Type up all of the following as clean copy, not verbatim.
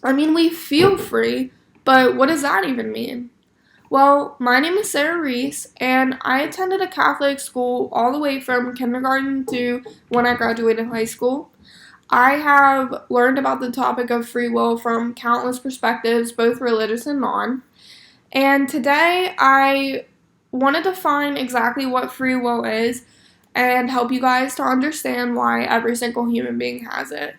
I mean, we feel free, but what does that even mean? Well, my name is Sarah Reese, and I attended a Catholic school all the way from kindergarten to when I graduated high school. I have learned about the topic of free will from countless perspectives, both religious and non. And today I want to define exactly what free will is and help you guys to understand why every single human being has it.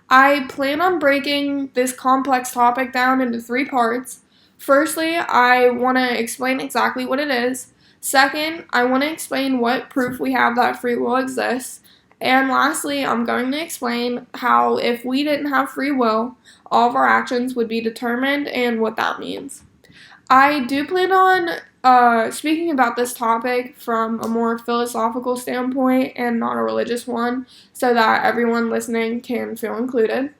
I plan on breaking this complex topic down into three parts. Firstly, I want to explain exactly what it is. Second, I want to explain what proof we have that free will exists. And lastly, I'm going to explain how if we didn't have free will, all of our actions would be determined and what that means. I do plan on speaking about this topic from a more philosophical standpoint and not a religious one, so that everyone listening can feel included.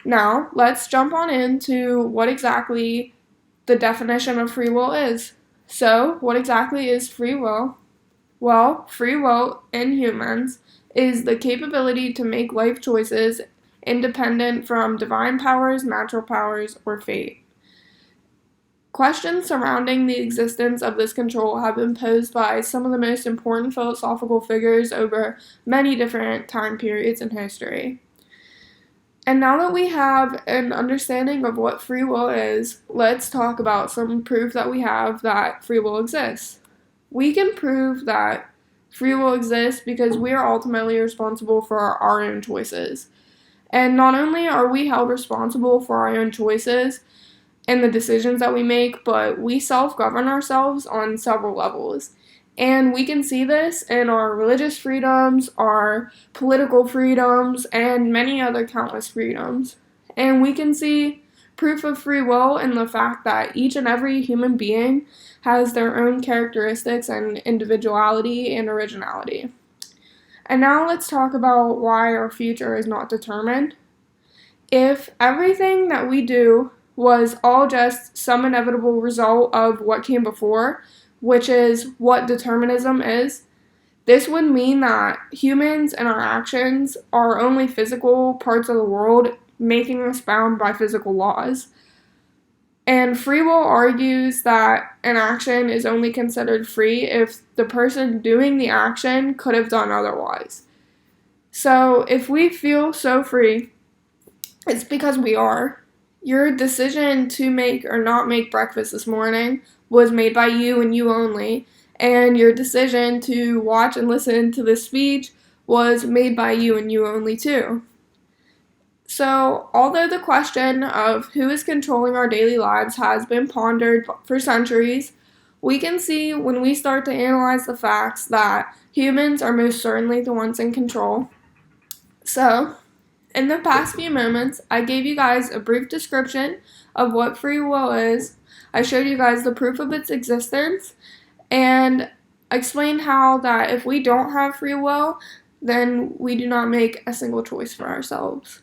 Now, let's jump on into what exactly the definition of free will is. So, what exactly is free will? Well, free will in humans is the capability to make life choices independent from divine powers, natural powers, or fate. Questions surrounding the existence of this control have been posed by some of the most important philosophical figures over many different time periods in history. And now that we have an understanding of what free will is, let's talk about some proof that we have that free will exists. We can prove that free will exists because we are ultimately responsible for our own choices. And not only are we held responsible for our own choices, and the decisions that we make, but we self-govern ourselves on several levels. And we can see this in our religious freedoms, our political freedoms, and many other countless freedoms. And we can see proof of free will in the fact that each and every human being has their own characteristics and individuality and originality. And now let's talk about why our future is not determined. If everything that we do was all just some inevitable result of what came before, which is what determinism is, this would mean that humans and our actions are only physical parts of the world, making us bound by physical laws. And free will argues that an action is only considered free if the person doing the action could have done otherwise. So if we feel so free, it's because we are. Your decision to make or not make breakfast this morning was made by you and you only, and your decision to watch and listen to this speech was made by you and you only too. So, although the question of who is controlling our daily lives has been pondered for centuries, we can see when we start to analyze the facts that humans are most certainly the ones in control. So, in the past few moments, I gave you guys a brief description of what free will is. I showed you guys the proof of its existence and explained how that if we don't have free will, then we do not make a single choice for ourselves.